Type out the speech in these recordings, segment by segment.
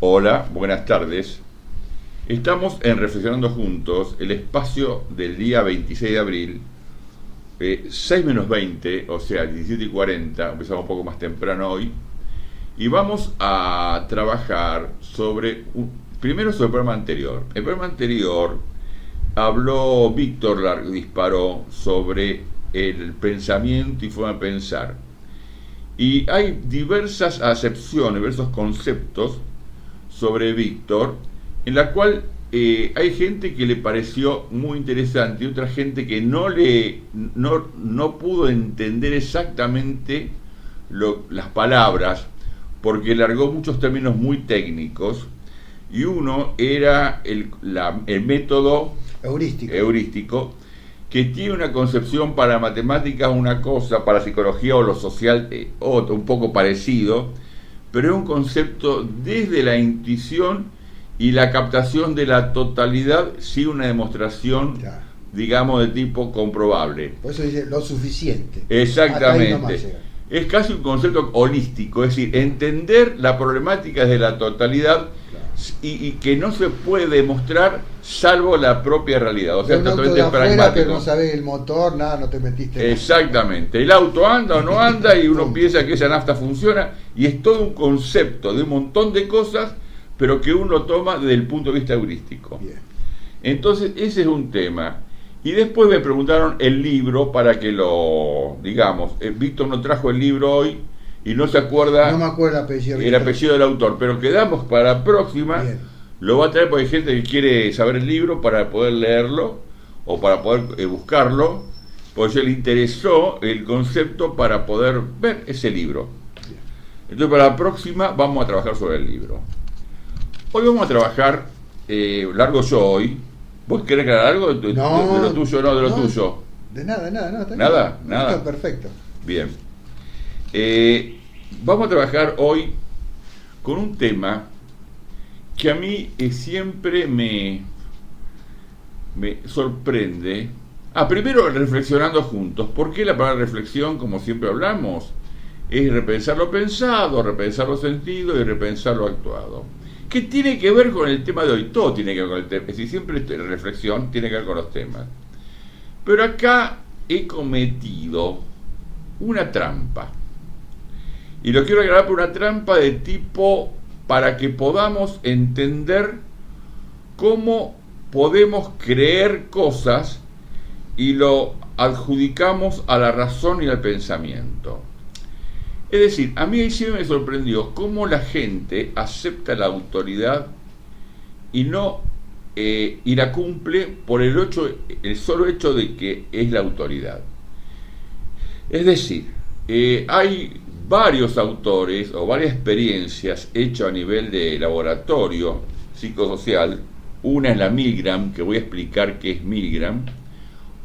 Hola, buenas tardes. Estamos en Reflexionando Juntos, el espacio del día 26 de abril, 6 menos 20, o sea, 17:40, empezamos un poco más temprano hoy, y vamos a trabajar primero sobre el programa anterior. El programa anterior habló, Víctor disparó sobre el pensamiento y forma de pensar. Y hay diversas acepciones, diversos conceptos sobre Víctor, en la cual hay gente que le pareció muy interesante y otra gente que no pudo entender exactamente las palabras, porque largó muchos términos muy técnicos, y uno era el método heurístico, que tiene una concepción para matemáticas una cosa, para psicología o lo social otro, un poco parecido, pero es un concepto desde la intuición y la captación de la totalidad sin una demostración, Claro. digamos, de tipo comprobable. Por eso dice lo suficiente. Exactamente. Es casi un concepto holístico, es decir, entender la problemática desde la totalidad, Claro. y que no se puede demostrar salvo la propia realidad. O sea, Un auto totalmente de afuera, pragmático. pero no sabes el motor, nada, no te metiste. Exactamente. El auto anda o no anda y uno Punto. piensa que esa nafta funciona, y es todo un concepto de un montón de cosas, pero que uno toma desde el punto de vista heurístico. Bien. Entonces, ese es un tema. Y después me preguntaron el libro para que digamos, Víctor no trajo el libro hoy y no se acuerda No me acuerdo el apellido. el apellido del autor, pero quedamos para la próxima. Bien. Lo va a traer porque hay gente que quiere saber el libro para poder leerlo o para poder buscarlo, porque le interesó el concepto para poder ver ese libro. Bien. Entonces, para la próxima vamos a trabajar sobre el libro. Hoy vamos a trabajar, largo yo hoy. ¿Vos querés aclarar algo de lo tuyo? No, de lo tuyo. De nada, no. Está Nada, bien. nada. Está perfecto. Bien. Vamos a trabajar hoy con un tema que a mí siempre me sorprende. Primero reflexionando juntos. ¿Por qué la palabra reflexión, como siempre hablamos, es repensar lo pensado, repensar lo sentido y repensar lo actuado? ¿Qué tiene que ver con el tema de hoy? Todo tiene que ver con el tema. Es decir, siempre la reflexión tiene que ver con los temas. Pero acá he cometido una trampa. Y lo quiero agregar por una trampa de tipo para que podamos entender cómo podemos creer cosas y lo adjudicamos a la razón y al pensamiento. Es decir, a mí siempre me sorprendió cómo la gente acepta la autoridad y la cumple por el solo hecho de que es la autoridad. Es decir, hay varios autores o varias experiencias hechas a nivel de laboratorio psicosocial. Una es la Milgram, que voy a explicar qué es Milgram.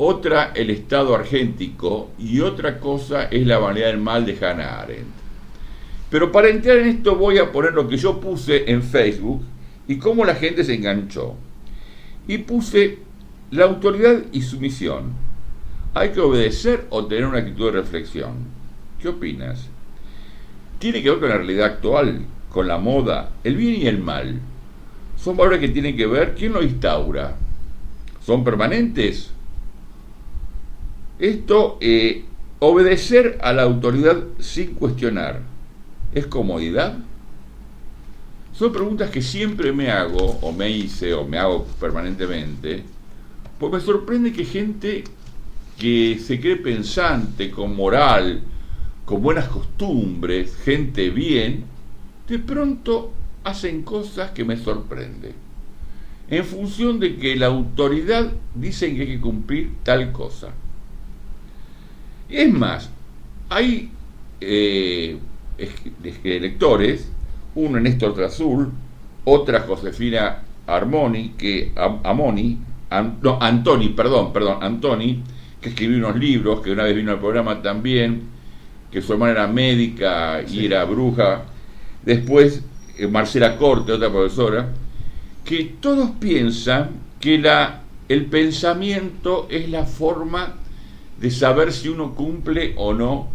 Otra, el estado argéntico, y otra cosa es la vanidad del mal de Hannah Arendt. Pero para entrar en esto voy a poner lo que yo puse en Facebook y cómo la gente se enganchó. Y puse la autoridad y sumisión. ¿Hay que obedecer o tener una actitud de reflexión? ¿Qué opinas? Tiene que ver con la realidad actual, con la moda, el bien y el mal. Son valores que tienen que ver, ¿quién lo instaura? ¿Son permanentes? Esto, obedecer a la autoridad sin cuestionar, ¿es comodidad? Son preguntas que siempre me hago, o me hice, o me hago permanentemente, porque me sorprende que gente que se cree pensante, con moral, con buenas costumbres, gente bien, de pronto hacen cosas que me sorprenden, en función de que la autoridad dice que hay que cumplir tal cosa. Es más, hay lectores, uno en Néstor Trasur, otra Josefina Antoni, que escribió unos libros, que una vez vino al programa también, que su hermana era médica y era bruja. Después Marcela Corte, otra profesora, que todos piensan que el pensamiento es la forma de saber si uno cumple o no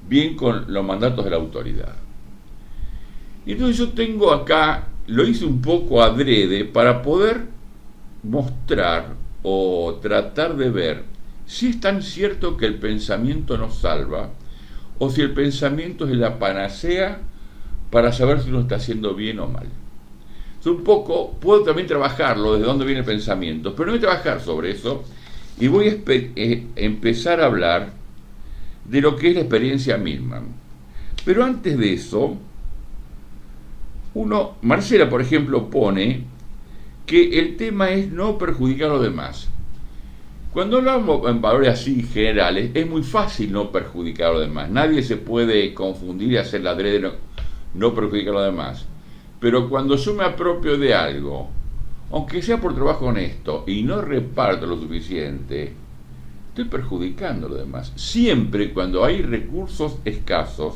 bien con los mandatos de la autoridad. Entonces yo tengo acá, lo hice un poco adrede para poder mostrar o tratar de ver si es tan cierto que el pensamiento nos salva o si el pensamiento es la panacea para saber si uno está haciendo bien o mal. Un poco, puedo también trabajarlo desde dónde viene el pensamiento, pero no voy a trabajar sobre eso y voy a empezar a hablar de lo que es la experiencia Milman. Pero antes de eso, Marcela, por ejemplo, pone que el tema es no perjudicar a los demás. Cuando hablamos en valores así generales, es muy fácil no perjudicar a los demás. Nadie se puede confundir y hacer la adrede no perjudicar a los demás. Pero cuando yo me apropio de algo, aunque sea por trabajo honesto, y no reparto lo suficiente, estoy perjudicando a los demás. Siempre cuando hay recursos escasos,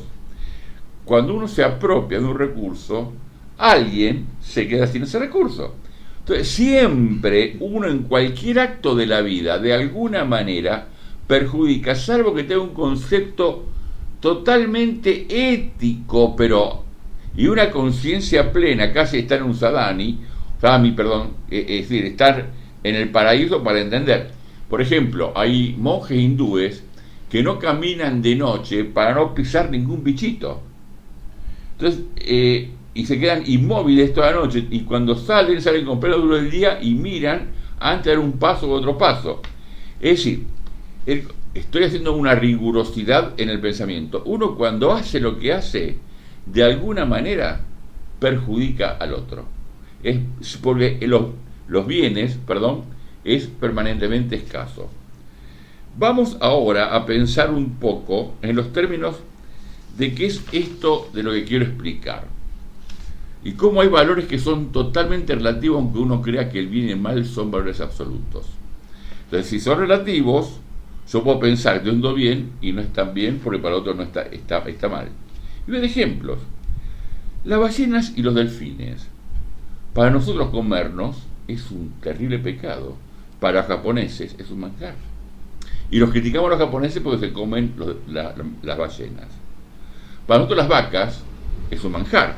cuando uno se apropia de un recurso, alguien se queda sin ese recurso. Entonces, siempre uno en cualquier acto de la vida, de alguna manera, perjudica, salvo que tenga un concepto totalmente ético, y una conciencia plena, casi estar en un sadhami, es decir, estar en el paraíso para entender. Por ejemplo, hay monjes hindúes que no caminan de noche para no pisar ningún bichito. Entonces, y se quedan inmóviles toda la noche, y cuando salen con pelo duro del día y miran antes de dar un paso u otro paso. Es decir, estoy haciendo una rigurosidad en el pensamiento. Uno cuando hace lo que hace, de alguna manera perjudica al otro. Es porque los bienes, es permanentemente escaso. Vamos ahora a pensar un poco en los términos de qué es esto de lo que quiero explicar. Y cómo hay valores que son totalmente relativos, aunque uno crea que el bien y el mal son valores absolutos. Entonces, si son relativos, yo puedo pensar que ando bien y no están bien porque para el otro no está mal. Y ver ejemplos. Las ballenas y los delfines. Para nosotros comernos es un terrible pecado. Para los japoneses es un manjar. Y los criticamos a los japoneses porque se comen las ballenas. Para nosotros las vacas es un manjar.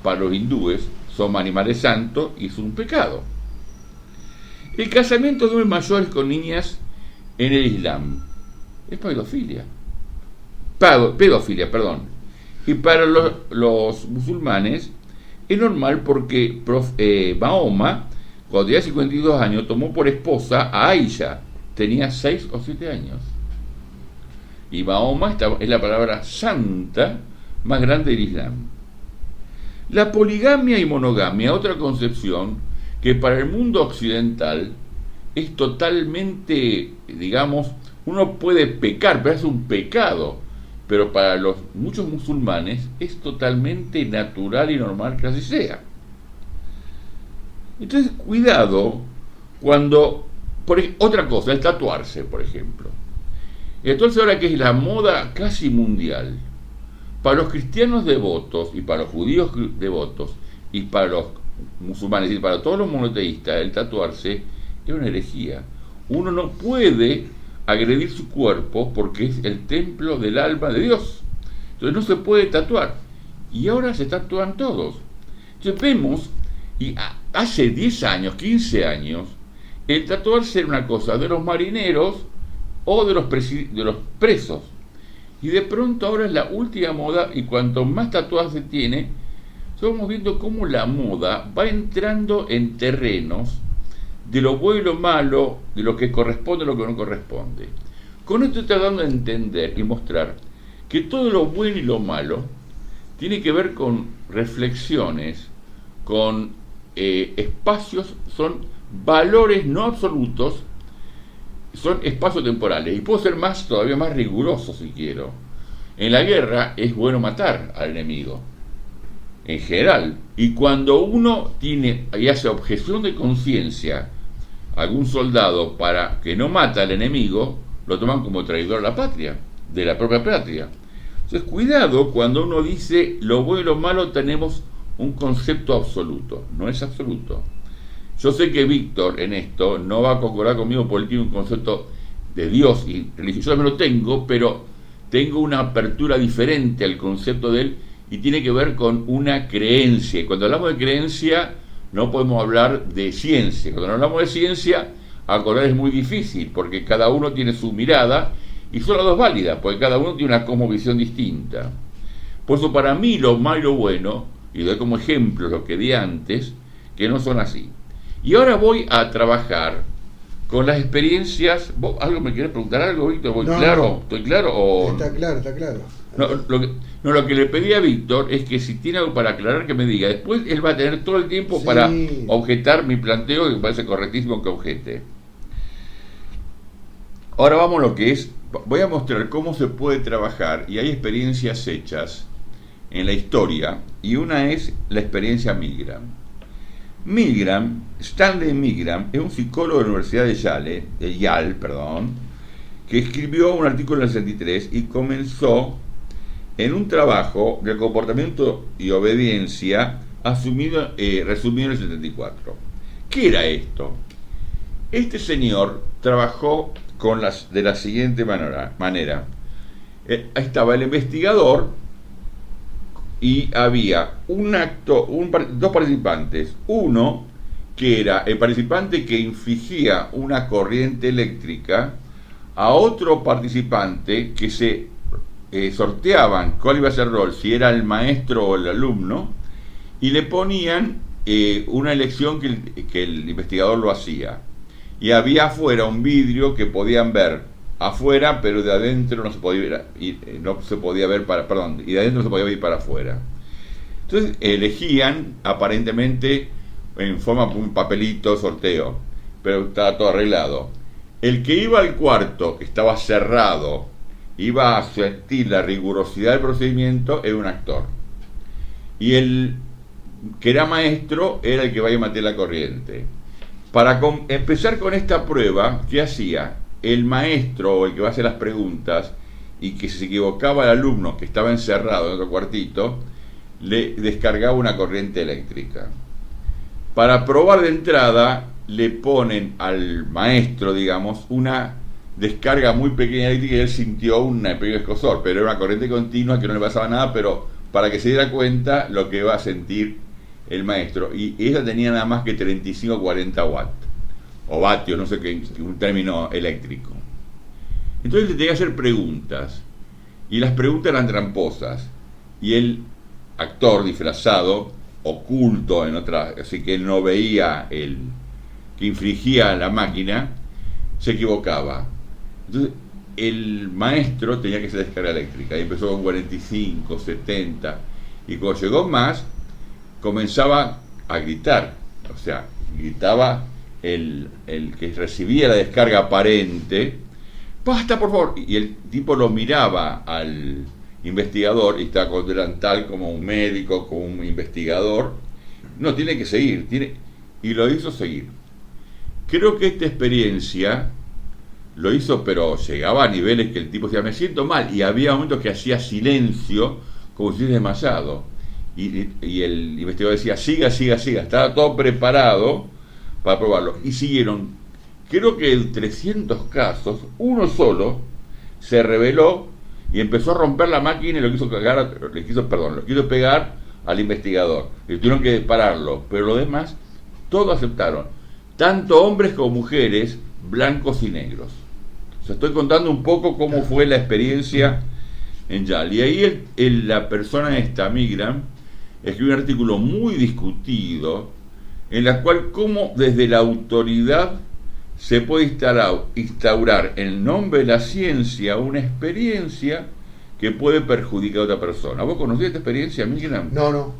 Para los hindúes son animales santos y es un pecado. El casamiento de hombres mayores con niñas en el Islam es pedofilia. Y para los musulmanes es normal porque Mahoma, cuando tenía 52 años, tomó por esposa a Aisha, tenía 6 o 7 años. Y Mahoma es la palabra santa más grande del Islam. La poligamia y monogamia, otra concepción que para el mundo occidental es totalmente, uno puede pecar, pero es un pecado. Pero para muchos musulmanes es totalmente natural y normal que así sea. Entonces, cuidado cuando... otra cosa, el tatuarse, por ejemplo. Entonces, ahora que es la moda casi mundial, para los cristianos devotos y para los judíos devotos y para los musulmanes y para todos los monoteístas, el tatuarse es una herejía. Uno no puede agredir su cuerpo porque es el templo del alma de Dios. Entonces no se puede tatuar. Y ahora se tatúan todos. Entonces vemos, y hace 10 años, 15 años, el tatuarse era una cosa de los marineros o de los presos. Y de pronto ahora es la última moda, y cuanto más tatuajes se tiene, estamos viendo cómo la moda va entrando en terrenos de lo bueno y lo malo, de lo que corresponde y lo que no corresponde. Con esto estoy tratando de entender y mostrar que todo lo bueno y lo malo tiene que ver con reflexiones, con espacios, son valores no absolutos, son espacios temporales. Y puedo ser todavía más riguroso si quiero. En la guerra es bueno matar al enemigo, en general. Y cuando uno tiene y hace objeción de conciencia a algún soldado para que no mata al enemigo, lo toman como traidor a la patria, de la propia patria. Entonces, cuidado cuando uno dice lo bueno y lo malo tenemos un concepto absoluto. No es absoluto. Yo sé que Víctor en esto no va a concordar conmigo porque tiene un concepto de Dios y religioso. Yo también lo tengo, pero tengo una apertura diferente al concepto de él y tiene que ver con una creencia. Y cuando hablamos de creencia, no podemos hablar de ciencia. Cuando hablamos de ciencia, acordar es muy difícil, porque cada uno tiene su mirada, y son las dos válidas, porque cada uno tiene una cosmovisión distinta. Por eso, para mí, lo malo y lo bueno, y doy como ejemplo lo que di antes, que no son así. Y ahora voy a trabajar con las experiencias. ¿Vos algo me querés preguntar algo, Víctor? ¿Voy No, claro? no. ¿Estoy claro? O... Está claro, está claro. No, lo que le pedí a Víctor es que si tiene algo para aclarar, que me diga. Después él va a tener todo el tiempo Sí. para objetar mi planteo, que me parece correctísimo que objete. Ahora vamos a lo que es. Voy a mostrar cómo se puede trabajar, y hay experiencias hechas en la historia, y una es la experiencia Milgram. Milgram, Stanley Milgram, es un psicólogo de la Universidad de Yale, que escribió un artículo en el 63 y comenzó en un trabajo de comportamiento y obediencia resumido en el 74. ¿Qué era esto? Este señor trabajó de la siguiente manera. Estaba el investigador y había dos participantes. Uno que era el participante que infligía una corriente eléctrica a otro participante, que se sorteaban cuál iba a ser el rol, si era el maestro o el alumno, y le ponían una elección que el investigador lo hacía. Y había afuera un vidrio que podían ver afuera, pero de adentro no se podía ir, y de adentro no se podía ir para afuera. Entonces elegían aparentemente en forma de un papelito sorteo, pero estaba todo arreglado. El que iba al cuarto, que estaba cerrado, iba a sentir la rigurosidad del procedimiento, era un actor. Y el que era maestro era el que vaya a meter la corriente. Para empezar con esta prueba, ¿qué hacía? El maestro, o el que va a hacer las preguntas, y que si se equivocaba el alumno que estaba encerrado en otro cuartito, le descargaba una corriente eléctrica. Para probar de entrada, le ponen al maestro, digamos, una descarga muy pequeña eléctrica, y él sintió un pequeño escozor, pero era una corriente continua que no le pasaba nada, pero para que se diera cuenta lo que iba a sentir el maestro. Y ella tenía nada más que 35 o 40 watts, o vatios, no sé qué, un término eléctrico. Entonces le tenía que hacer preguntas, y las preguntas eran tramposas, y el actor disfrazado, oculto en otra, así que él no veía el que infligía la máquina, se equivocaba. Entonces el maestro tenía que hacer descarga eléctrica, y empezó con 45, 70, y cuando llegó más, comenzaba a gritar. O sea, gritaba el que recibía la descarga aparente: ¡basta, por favor! Y el tipo lo miraba al investigador, y estaba con delantal como un médico, como un investigador. No, tiene que seguir, y lo hizo seguir. Creo que esta experiencia lo hizo, pero llegaba a niveles que el tipo decía: me siento mal, y había momentos que hacía silencio, como si estuviese demasiado. Y el investigador decía: siga, estaba todo preparado para probarlo. Y siguieron. Creo que en 300 casos, uno solo se rebeló y empezó a romper la máquina, y lo quiso pegar al investigador. Y tuvieron que pararlo, pero los demás todos aceptaron, tanto hombres como mujeres, blancos y negros. O sea, estoy contando un poco cómo fue la experiencia en Yale. Y ahí la persona esta, Milgram, escribió un artículo muy discutido, en la cual cómo desde la autoridad se puede instaurar en nombre de la ciencia una experiencia que puede perjudicar a otra persona. ¿Vos conocías esta experiencia, Milgram? No,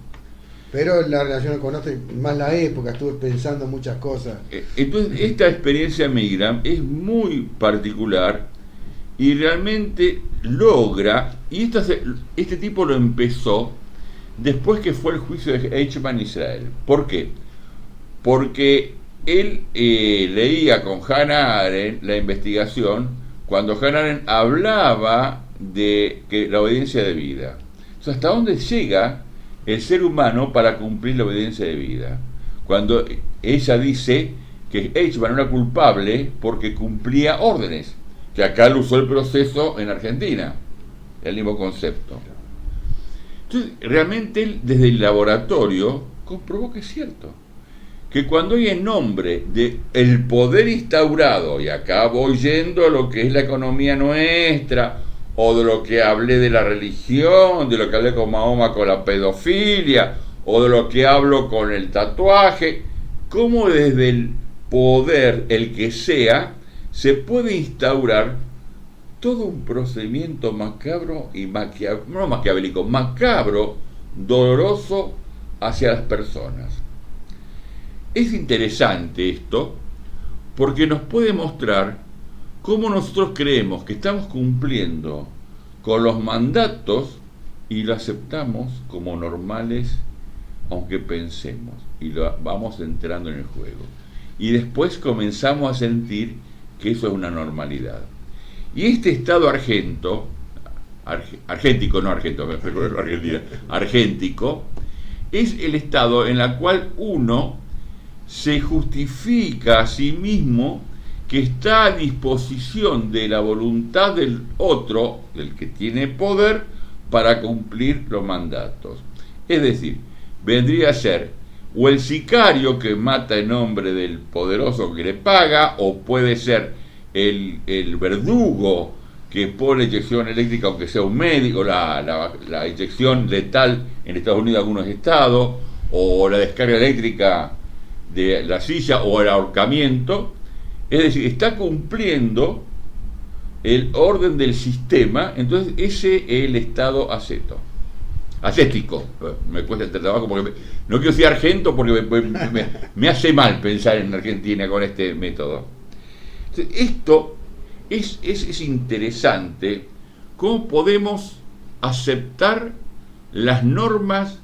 pero la relación con más la época, estuve pensando muchas cosas. Entonces, esta experiencia Milgram es muy particular, y realmente logra, y este tipo lo empezó después que fue el juicio de Eichmann en Israel. ¿Por qué? Porque él leía con Hannah Arendt la investigación, cuando Hannah Arendt hablaba de que la obediencia de vida. O sea, ¿hasta dónde llega el ser humano para cumplir la obediencia de vida? Cuando ella dice que Eichmann era culpable porque cumplía órdenes, que acá lo usó el proceso en Argentina, el mismo concepto. Entonces Entonces, realmente él, desde el laboratorio, comprobó que es cierto. Que cuando hay en nombre del poder instaurado, y acá voy yendo a lo que es la economía nuestra, o de lo que hablé de la religión, de lo que hablé con Mahoma con la pedofilia, o de lo que hablo con el tatuaje, cómo desde el poder, el que sea, se puede instaurar todo un procedimiento macabro y no maquiavélico, macabro, doloroso hacia las personas. Es interesante esto porque nos puede mostrar cómo nosotros creemos que estamos cumpliendo con los mandatos y lo aceptamos como normales, aunque pensemos, y lo vamos entrando en el juego. Y después comenzamos a sentir que eso es una normalidad. Y este estado argéntico, es el estado en el cual uno se justifica a sí mismo que está a disposición de la voluntad del otro, del que tiene poder, para cumplir los mandatos. Es decir, vendría a ser o el sicario que mata en nombre del poderoso que le paga, o puede ser el verdugo que pone inyección eléctrica aunque sea un médico, la inyección letal en Estados Unidos, algunos estados, o la descarga eléctrica de la silla, o el ahorcamiento. Es decir, está cumpliendo el orden del sistema. Entonces ese es el estado ascético. Me cuesta el trabajo porque no quiero decir argento porque me hace mal pensar en Argentina con este método. Entonces, esto es interesante, cómo podemos aceptar las normas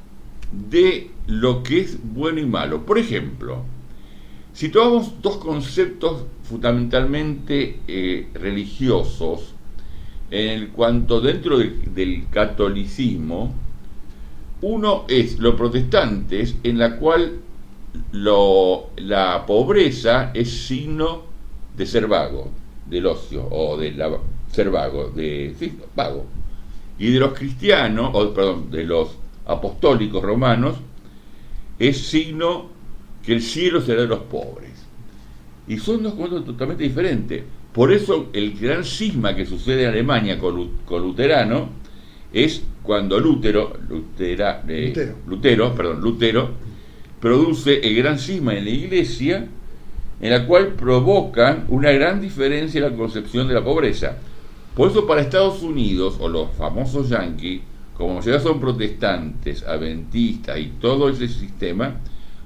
de lo que es bueno y malo. Por ejemplo, si tomamos dos conceptos fundamentalmente religiosos, en cuanto dentro del catolicismo, uno es los protestantes, en la cual la pobreza es signo de ser vago, del ocio, o de ser vago, vago. Y de los cristianos, de los apostólicos romanos, es signo que el cielo será de los pobres. Y son dos cosas totalmente diferentes. Por eso el gran cisma que sucede en Alemania con Luterano es cuando Lutero produce el gran cisma en la iglesia, en la cual provocan una gran diferencia en la concepción de la pobreza. Por eso para Estados Unidos, o los famosos yanquis, como ya son protestantes, adventistas y todo ese sistema,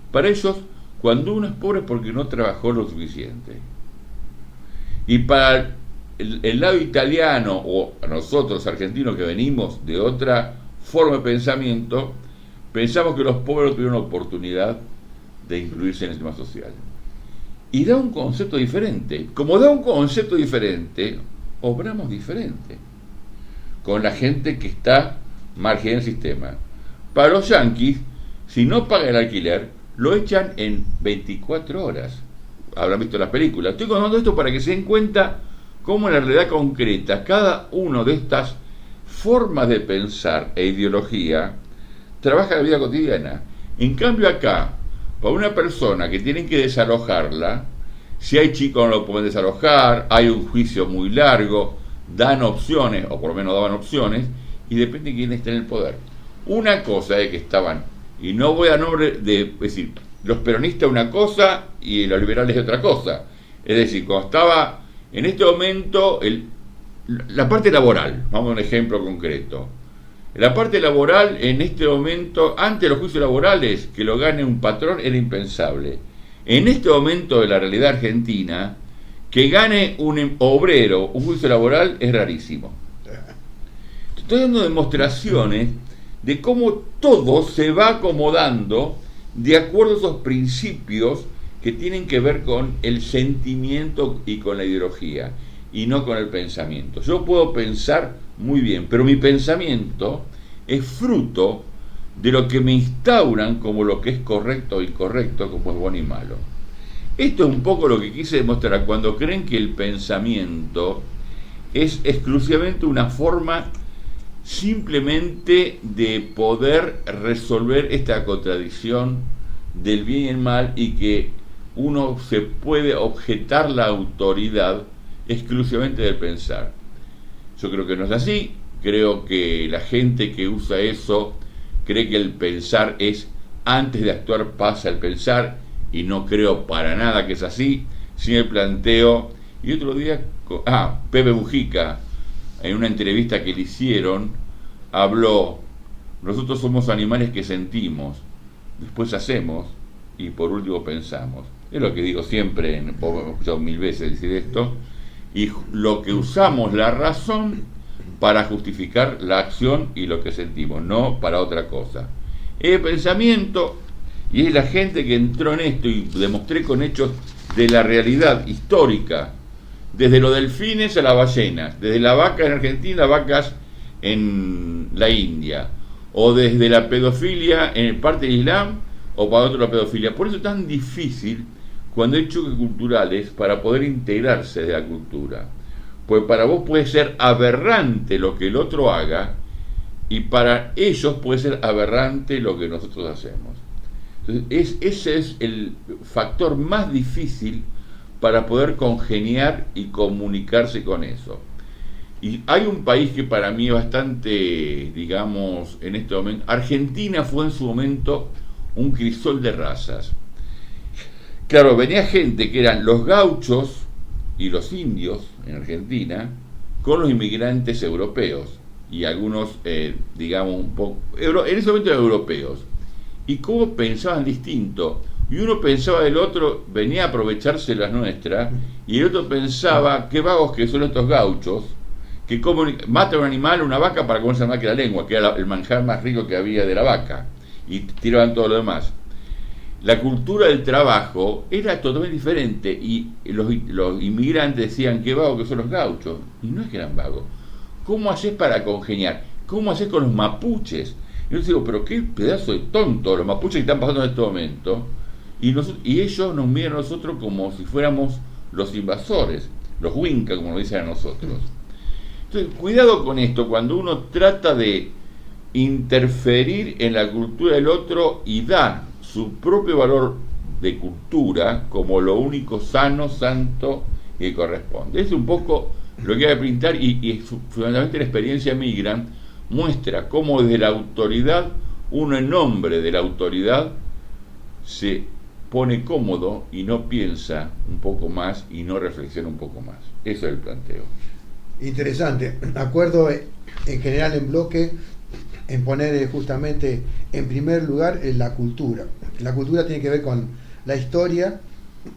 para ellos, cuando uno es pobre es porque no trabajó lo suficiente. Y para el lado italiano, o nosotros argentinos que venimos de otra forma de pensamiento, pensamos que los pobres no tuvieron oportunidad de incluirse en el sistema social. Y da un concepto diferente. Como da un concepto diferente, obramos diferente con la gente que está marginada del sistema. Para los yanquis, si no paga el alquiler, lo echan en 24 horas. Habrán visto las películas. Estoy contando esto para que se den cuenta cómo en la realidad concreta cada una de estas formas de pensar e ideología trabaja en la vida cotidiana. En cambio acá, para una persona que tienen que desalojarla, si hay chicos no lo pueden desalojar, hay un juicio muy largo, dan opciones, o por lo menos daban opciones, y depende de quién esté en el poder. Una cosa es que estaban, y no voy a nombre de, es decir, los peronistas una cosa y los liberales otra cosa. Es decir, cuando estaba en este momento la parte laboral, vamos a un ejemplo concreto. La parte laboral en este momento, antes de los juicios laborales, que lo gane un patrón era impensable. En este momento de la realidad argentina, que gane un obrero un juicio laboral es rarísimo. Estoy dando demostraciones de cómo todo se va acomodando de acuerdo a esos principios que tienen que ver con el sentimiento y con la ideología, y no con el pensamiento. Yo puedo pensar muy bien, pero mi pensamiento es fruto de lo que me instauran como lo que es correcto o incorrecto, como es bueno y malo. Esto es un poco lo que quise demostrar cuando creen que el pensamiento es exclusivamente una forma simplemente de poder resolver esta contradicción del bien y el mal, y que uno se puede objetar la autoridad exclusivamente del pensar. Yo creo que no es así. Creo que la gente que usa eso cree que el pensar es antes de actuar pasa el pensar, y no creo para nada que es así. Sin el planteo. Y otro día, Pepe Mujica, en una entrevista que le hicieron, habló: nosotros somos animales que sentimos, después hacemos y por último pensamos. Es lo que digo siempre, he escuchado 1000 veces decir esto, y lo que usamos la razón para justificar la acción y lo que sentimos, no para otra cosa. Es pensamiento, y es la gente que entró en esto, y demostré con hechos de la realidad histórica, desde los delfines a las ballenas, desde la vaca en Argentina, las vacas en la India, o desde la pedofilia en parte del Islam, o para otro la pedofilia. Por eso es tan difícil cuando hay choques culturales para poder integrarse de la cultura. Pues para vos puede ser aberrante lo que el otro haga, y para ellos puede ser aberrante lo que nosotros hacemos. Entonces, ese es el factor más difícil para poder congeniar y comunicarse con eso. Y hay un país que para mí es bastante, digamos, en este momento, Argentina fue en su momento un crisol de razas. Claro, venía gente que eran los gauchos y los indios en Argentina con los inmigrantes europeos, y algunos, digamos, un poco, en ese momento eran europeos, y cómo pensaban distinto. Y uno pensaba del otro, venía a aprovecharse las nuestras, y el otro pensaba, qué vagos que son estos gauchos, que matan un animal, una vaca, para comerse más que la lengua, que era el manjar más rico que había de la vaca, y tiraban todo lo demás. La cultura del trabajo era totalmente diferente, y los inmigrantes decían, qué vagos que son los gauchos, y no es que eran vagos. ¿Cómo haces para congeniar? ¿Cómo haces con los mapuches? Y yo digo, pero qué pedazo de tonto, los mapuches que están pasando en este momento, y ellos nos miran a nosotros como si fuéramos los invasores, los huincas, como nos dicen a nosotros. Entonces, cuidado con esto, cuando uno trata de interferir en la cultura del otro y da su propio valor de cultura como lo único sano, santo y que corresponde. Es un poco lo que hay que pintar, y fundamentalmente la experiencia Migran muestra cómo desde la autoridad, uno en nombre de la autoridad se pone cómodo y no piensa un poco más y no reflexiona un poco más. Eso es el planteo. Interesante. Acuerdo en general en bloque en poner justamente en primer lugar la cultura. La cultura tiene que ver con la historia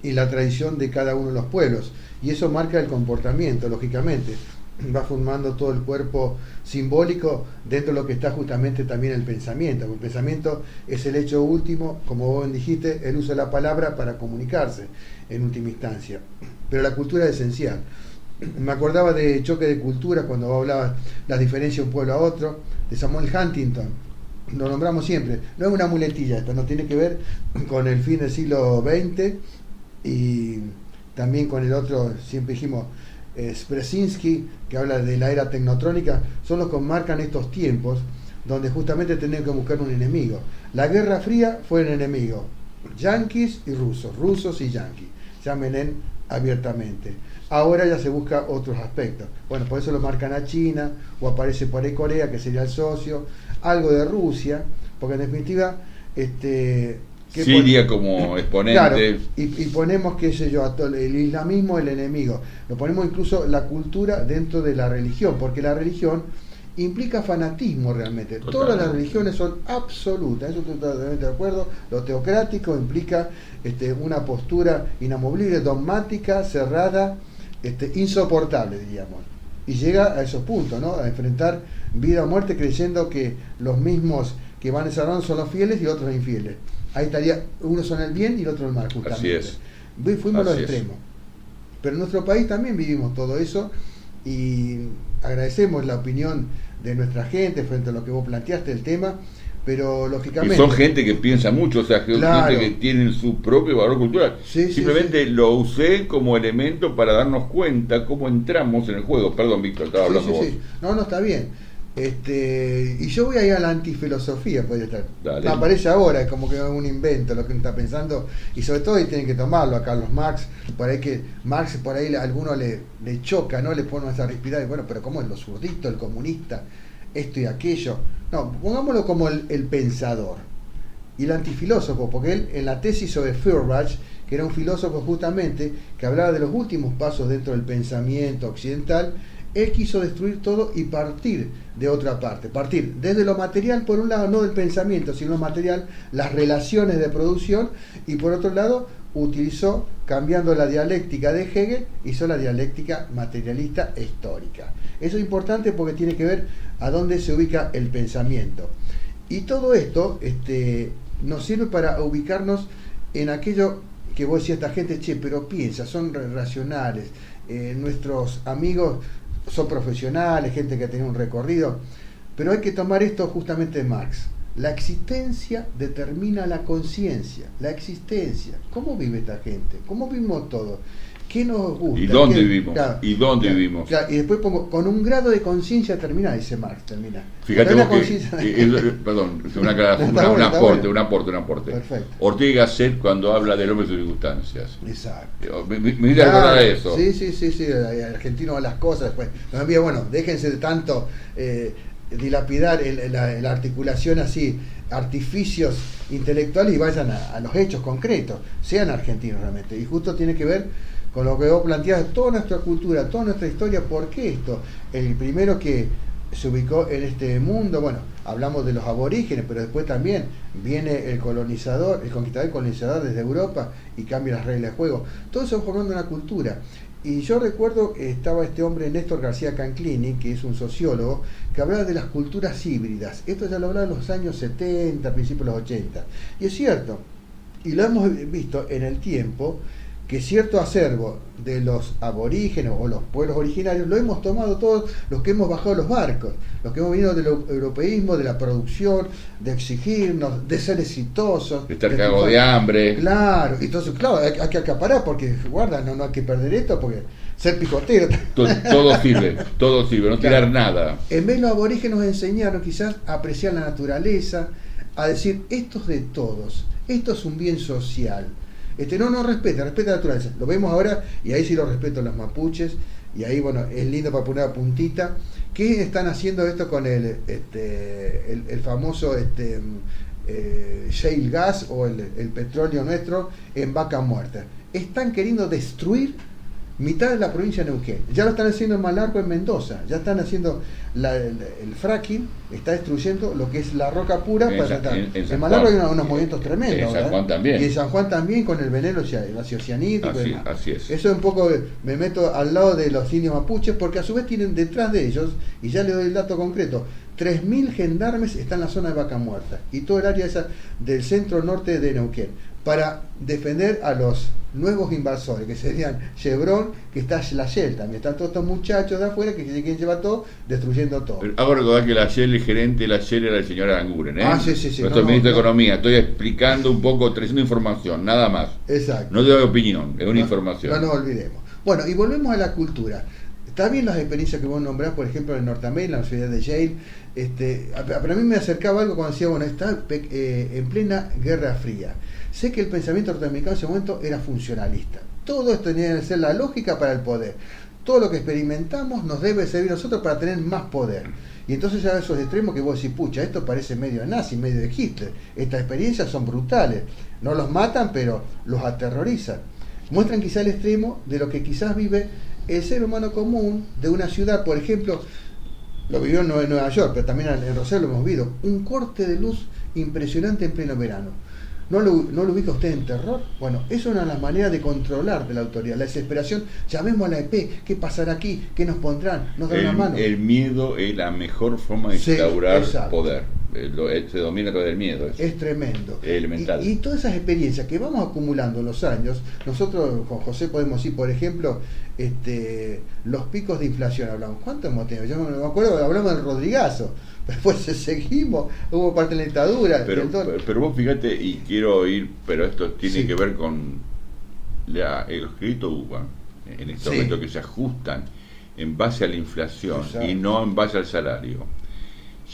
y la tradición de cada uno de los pueblos, y eso marca el comportamiento, lógicamente. Va formando todo el cuerpo simbólico dentro de lo que está justamente también el pensamiento. El pensamiento es el hecho último, como vos dijiste, el uso de la palabra para comunicarse en última instancia. Pero la cultura es esencial. Me acordaba de Choque de Culturas cuando vos hablabas la diferencia de un pueblo a otro, de Samuel Huntington. Lo nombramos siempre. No es una muletilla, esto no tiene que ver con el fin del siglo XX, y también con el otro, siempre dijimos, Brzezinski, que habla de la era tecnotrónica. Son los que marcan estos tiempos donde justamente tenemos que buscar un enemigo. La Guerra Fría fue el enemigo, yanquis y rusos, rusos y yanquis, llámenle abiertamente. Ahora ya se busca otros aspectos. Bueno, por eso lo marcan a China, o aparece por ahí Corea, que sería el socio, algo de Rusia, porque en definitiva Siria como exponente. Claro, y ponemos, qué sé yo, el islamismo el enemigo. Lo ponemos incluso la cultura dentro de la religión, porque la religión implica fanatismo realmente. Totalmente. Todas las religiones son absolutas, eso estoy totalmente de acuerdo. Lo teocrático implica una postura inamovible, dogmática, cerrada, insoportable, diríamos. Y llega a esos puntos, ¿no? A enfrentar vida o muerte creyendo que los mismos que van desarrollando son los fieles y otros infieles. Ahí estaría, uno son el bien y el otro el mal, justamente. Así es. Fuimos los extremos. Pero en nuestro país también vivimos todo eso, y agradecemos la opinión de nuestra gente frente a lo que vos planteaste el tema, pero lógicamente... Y son gente que piensa mucho, o sea, claro, gente que tienen su propio valor cultural. Sí, simplemente sí. Lo usé como elemento para darnos cuenta cómo entramos en el juego. Perdón, Víctor, estaba hablando vos. Sí. No, está bien. Y yo voy ahí a la antifilosofía, puede estar. Dale. Me aparece ahora, es como que es un invento lo que uno está pensando, y sobre todo ahí tienen que tomarlo a Carlos Marx, por ahí que Marx por ahí a alguno le choca, ¿no? Le pone esa respirar, y bueno, pero ¿cómo es lo zurdito, el comunista, esto y aquello? No, pongámoslo como el pensador. Y el antifilósofo, porque él en la tesis sobre Feuerbach, que era un filósofo justamente que hablaba de los últimos pasos dentro del pensamiento occidental, él quiso destruir todo y partir de otra parte, partir desde lo material por un lado, no del pensamiento, sino lo material, las relaciones de producción, y por otro lado utilizó, cambiando la dialéctica de Hegel, hizo la dialéctica materialista histórica. Eso es importante porque tiene que ver a dónde se ubica el pensamiento. Y todo esto nos sirve para ubicarnos en aquello que vos decías, esta gente, che, pero piensa, son racionales, nuestros amigos son profesionales, gente que ha tenido un recorrido, pero hay que tomar esto justamente de Marx. La existencia determina la conciencia, la existencia. ¿Cómo vive esta gente? ¿Cómo vivimos todos? ¿Qué nos gusta? ¿Y dónde vivimos? Claro, ¿Y dónde claro, vivimos? Claro, y después pongo, con un grado de conciencia termina, dice Marx, termina. Fíjate Pero vos que, perdón, un aporte. Perfecto. Ortega y Gasset, cuando habla del hombre y sus circunstancias. Exacto. Me hice acordar de eso. Sí, argentino a las cosas después. Nos envía, bueno, déjense de tanto dilapidar la articulación así, artificios intelectuales, y vayan a los hechos concretos, sean argentinos realmente. Y justo tiene que ver con lo que vos planteás, toda nuestra cultura, toda nuestra historia. ¿Por qué esto? El primero que se ubicó en este mundo, bueno, hablamos de los aborígenes, pero después también viene el colonizador, el conquistador y colonizador desde Europa, y cambia las reglas de juego. Todo eso formando una cultura. Y yo recuerdo que estaba este hombre, Néstor García Canclini, que es un sociólogo, que hablaba de las culturas híbridas. Esto ya lo hablaba en los años 70, principios de los 80. Y es cierto, y lo hemos visto en el tiempo, que cierto acervo de los aborígenes o los pueblos originarios lo hemos tomado todos los que hemos bajado los barcos, los que hemos venido del europeísmo, de la producción, de exigirnos, de ser exitosos, de estar cagado de hambre. Claro, entonces, claro, hay que acaparar porque, guarda, no hay que perder esto porque ser picotero. Todo sirve, no tirar nada. En vez los aborígenes nos enseñaron quizás a apreciar la naturaleza, a decir, esto es de todos, esto es un bien social. No respeta la naturaleza. Lo vemos ahora, y ahí sí lo respeto los mapuches, y ahí, bueno, es lindo para poner la puntita. ¿Qué están haciendo esto con el famoso shale gas o el petróleo nuestro en Vaca Muerta? Están queriendo destruir mitad de la provincia de Neuquén. Ya lo están haciendo en Malargüe, en Mendoza. Ya están haciendo el fracking, está destruyendo lo que es la roca pura. En Malargüe hay unos movimientos tremendos. En San Juan también. Y en San Juan también con el veneno cianídrico. Así es. Eso un poco me meto al lado de los indios mapuches, porque a su vez tienen detrás de ellos, y ya le doy el dato concreto, 3.000 gendarmes están en la zona de Vaca Muerta y todo el área esa del centro norte de Neuquén, para defender a los nuevos invasores, que serían Chevron, que está la Shell también. Están todos estos muchachos de afuera que se quieren llevar todo, destruyendo todo. Pero hago recordar que la Shell, el gerente de la Shell era el señor Aranguren, Sí. Nuestro ministro de Economía. Estoy explicando un poco, trayendo información, nada más. Exacto. No doy opinión, es una información. No nos olvidemos. Bueno, y volvemos a la cultura. Está bien las experiencias que vos nombrás, por ejemplo, en Norteamérica, en la Universidad de Yale. Para mí me acercaba algo cuando decía, bueno, está en plena Guerra Fría. Sé que el pensamiento norteamericano en ese momento era funcionalista. Todo esto tenía que ser la lógica para el poder. Todo lo que experimentamos nos debe servir a nosotros para tener más poder. Y entonces ya esos extremos que vos decís, pucha, esto parece medio de nazi, medio de Hitler. Estas experiencias son brutales. No los matan, pero los aterrorizan. Muestran quizá el extremo de lo que quizás vive el ser humano común de una ciudad. Por ejemplo, lo vivió en Nueva York, pero también en Rosario lo hemos visto. Un corte de luz impresionante en pleno verano. ¿No lo ubica usted en terror? Bueno, eso es una de las maneras de controlar de la autoridad. La desesperación, llamemos a la EP, ¿qué pasará aquí? ¿Qué nos pondrán? ¿Nos dan una mano? El miedo es la mejor forma de instaurar poder. Se domina todo el miedo. Es tremendo. Es elemental. Y todas esas experiencias que vamos acumulando en los años, nosotros con José podemos decir, por ejemplo, los picos de inflación hablamos. ¿Cuánto hemos tenido? Yo no me acuerdo, hablamos del Rodrigazo. Después seguimos, hubo parte de la dictadura. Pero vos fíjate, y quiero ir, pero esto tiene que ver con el crédito UBA, en este momento que se ajustan en base a la inflación y no en base al salario.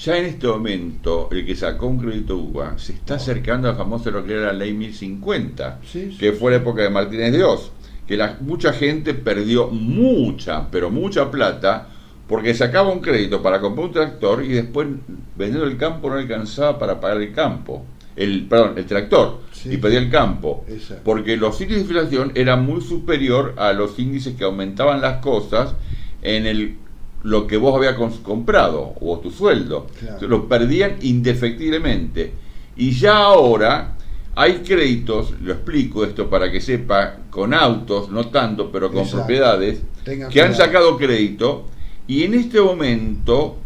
Ya en este momento, el que sacó un crédito UBA se está acercando a famoso lo que era la ley 1050, Sí. que fue la época de Martínez de Oz, que mucha gente perdió mucha, pero mucha plata, porque sacaba un crédito para comprar un tractor y después vendiendo el campo no alcanzaba para pagar el campo, el tractor, Sí. y perdía el campo, Exacto. porque los índices de inflación eran muy superior a los índices que aumentaban las cosas en lo que vos habías comprado o tu sueldo. Claro. Entonces, lo perdían indefectiblemente. Y ya ahora hay créditos, lo explico esto para que sepa, con autos, no tanto, pero con Exacto. propiedades, Tengan que han cuidado. sacado crédito y en este momento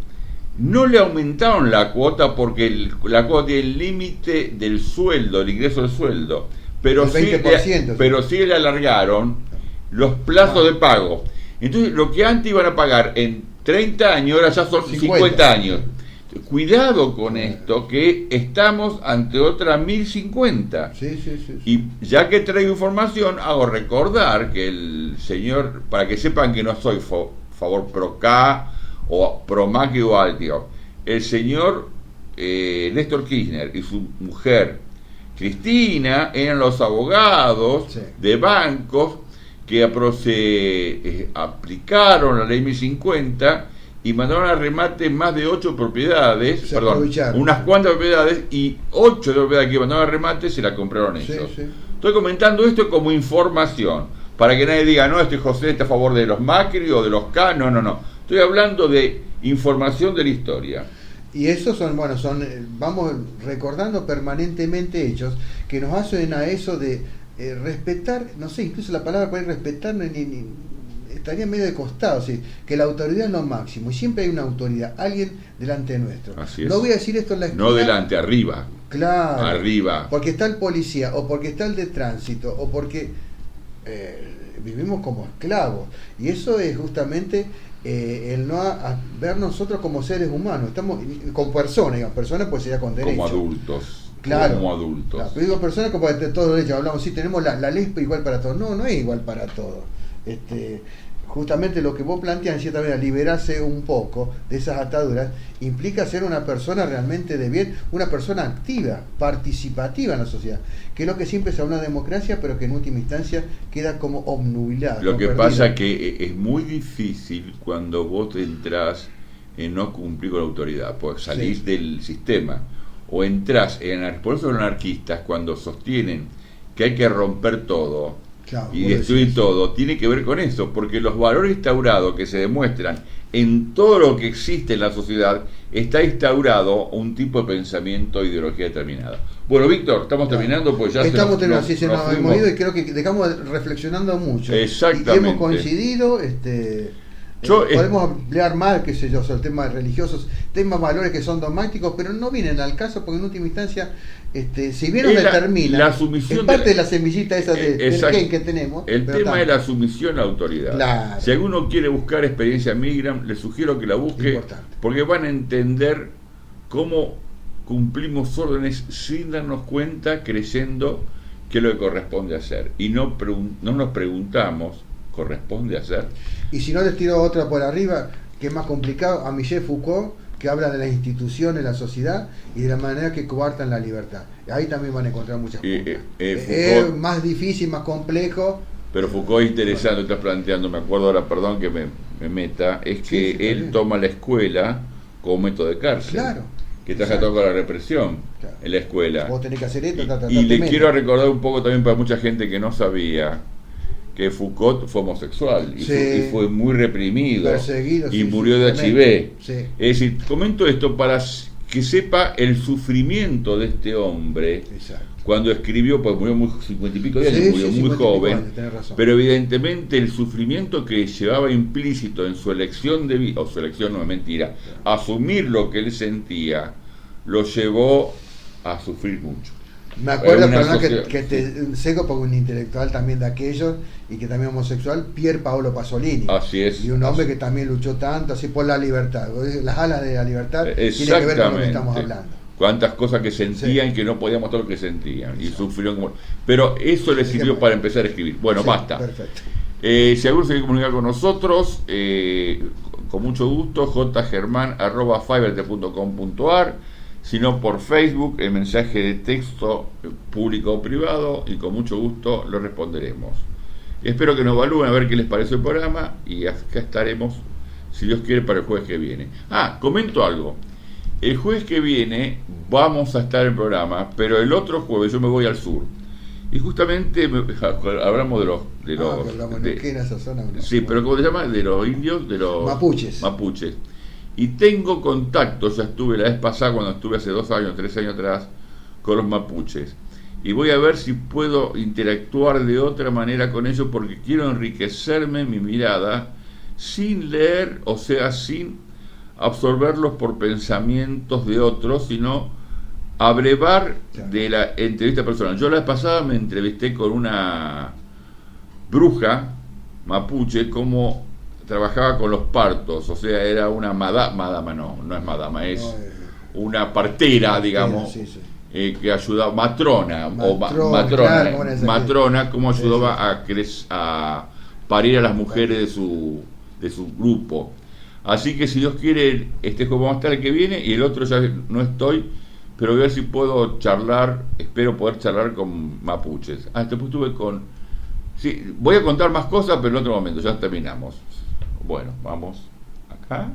no le aumentaron la cuota porque la cuota tiene el límite del sueldo, el ingreso del sueldo, pero El 20%, pero sí le alargaron los plazos de pago. Entonces, lo que antes iban a pagar en 30 años, ahora ya son 50 años. Cuidado con esto, que estamos ante otra 1050. Sí. Y ya que traigo información, hago recordar que el señor, para que sepan que no soy favor pro K o pro Macri o Altio, el señor Néstor Kirchner y su mujer Cristina eran los abogados de bancos que aplicaron la ley 1050 y mandaron a remate más de 8 propiedades, unas cuantas propiedades, y 8 de las propiedades que mandaron a remate se las compraron ellos. Sí. Estoy comentando esto como información, para que nadie diga, no, José está a favor de los Macri o de los K, no. Estoy hablando de información de la historia. Y esos vamos recordando permanentemente hechos que nos hacen a eso de respetar, no sé, incluso la palabra para respetar estaría medio de costado, ¿sí? Que la autoridad es lo máximo y siempre hay una autoridad, alguien delante nuestro. Así es. No voy a decir esto en la esquina. No delante, arriba. Claro. Arriba. Porque está el policía, o porque está el de tránsito, o porque vivimos como esclavos. Y eso es justamente el no ver nosotros como seres humanos, estamos con personas pues sería con derechos. Como adultos. Claro, como adultos. Claro, pero digo personas como de todos los derechos, hablamos, sí, tenemos la ley igual para todos. No es igual para todos. Justamente lo que vos planteas en cierta manera, liberarse un poco de esas ataduras, implica ser una persona realmente de bien, una persona activa, participativa en la sociedad, que es lo que siempre se habla de democracia, pero que en última instancia queda como obnubilada. Lo que pasa es que es muy difícil cuando vos entrás en no cumplir con la autoridad, pues salís del sistema, o entrás por eso los anarquistas cuando sostienen que hay que romper todo, claro, y destruir todo, tiene que ver con eso, porque los valores instaurados que se demuestran en todo lo que existe en la sociedad, está instaurado un tipo de pensamiento e ideología determinada. Bueno, Víctor, estamos terminando, pues ya estamos terminando, nos hemos fuimos. ido y creo que dejamos reflexionando mucho. Exactamente. Y hemos coincidido, podemos hablar más, qué sé yo, sobre temas religiosos, temas valores que son dogmáticos, pero no vienen al caso porque en última instancia, si bien no determina, la sumisión es parte de la semillita esa del gen que tenemos. El tema es la sumisión a la autoridad. Claro. Si alguno quiere buscar experiencia Milgram, le sugiero que la busque, Importante. porque van a entender cómo cumplimos órdenes sin darnos cuenta, creyendo que es lo que corresponde hacer. Y no nos preguntamos, ¿corresponde hacer? Y si no les tiro otra por arriba, que es más complicado, a Michel Foucault, que habla de las instituciones, la sociedad y de la manera que coartan la libertad. Ahí también van a encontrar muchas cosas. Es más difícil, más complejo. Pero Foucault es interesante, estás planteando, me acuerdo ahora, perdón que me meta, es que él toma la escuela como método de cárcel. Claro. Que trabaja todo con la represión en la escuela. Vos tenés que hacer esto, y le quiero recordar un poco también para mucha gente que no sabía que Foucault fue homosexual y fue muy reprimido, perseguido, y murió de HIV. Sí. Es decir, comento esto para que sepa el sufrimiento de este hombre. Exacto. Cuando escribió, pues murió muy 50 y pico de años, murió muy joven, pero evidentemente el sufrimiento que llevaba implícito en su elección de vida, o su elección no es mentira, asumir lo que él sentía, lo llevó a sufrir mucho. Me acuerdo, perdón, que te seco porque un intelectual también de aquellos y que también homosexual, Pier Paolo Pasolini. Así es. Y un hombre que también luchó tanto así por la libertad. Las alas de la libertad tiene que ver con lo que estamos hablando. Cuántas cosas que sentían que no podían mostrar lo que sentían. Y sufrieron como... Pero eso le sirvió para empezar a escribir. Bueno, basta. Perfecto. Si alguno se quiere comunicar con nosotros, con mucho gusto, jgerman@fiverr.com.ar, sino por Facebook, el mensaje de texto público o privado, y con mucho gusto lo responderemos. Espero que nos evalúen a ver qué les parece el programa, y acá estaremos, si Dios quiere, para el jueves que viene. Comento algo. El jueves que viene vamos a estar en el programa, pero el otro jueves yo me voy al sur. Y justamente hablamos esa zona. Sí, pero ¿cómo se llama? De los indios, de los mapuches. Y tengo contacto, ya estuve la vez pasada cuando estuve hace 2 años, 3 años atrás, con los mapuches. Y voy a ver si puedo interactuar de otra manera con ellos, porque quiero enriquecerme mi mirada sin leer, o sea, sin absorberlos por pensamientos de otros, sino abrevar de la entrevista personal. Yo la vez pasada me entrevisté con una bruja mapuche, como trabajaba con los partos, o sea, era una madama, no es madama, es una partera, digamos, que ayudaba, matrona, como ayudaba a parir a las mujeres de su grupo. Así que si Dios quiere, este juego vamos a estar el que viene, y el otro ya no estoy, pero voy a ver si puedo charlar, espero poder charlar con mapuches. Después estuve con... Sí, voy a contar más cosas, pero en otro momento, ya terminamos. Bueno, vamos acá.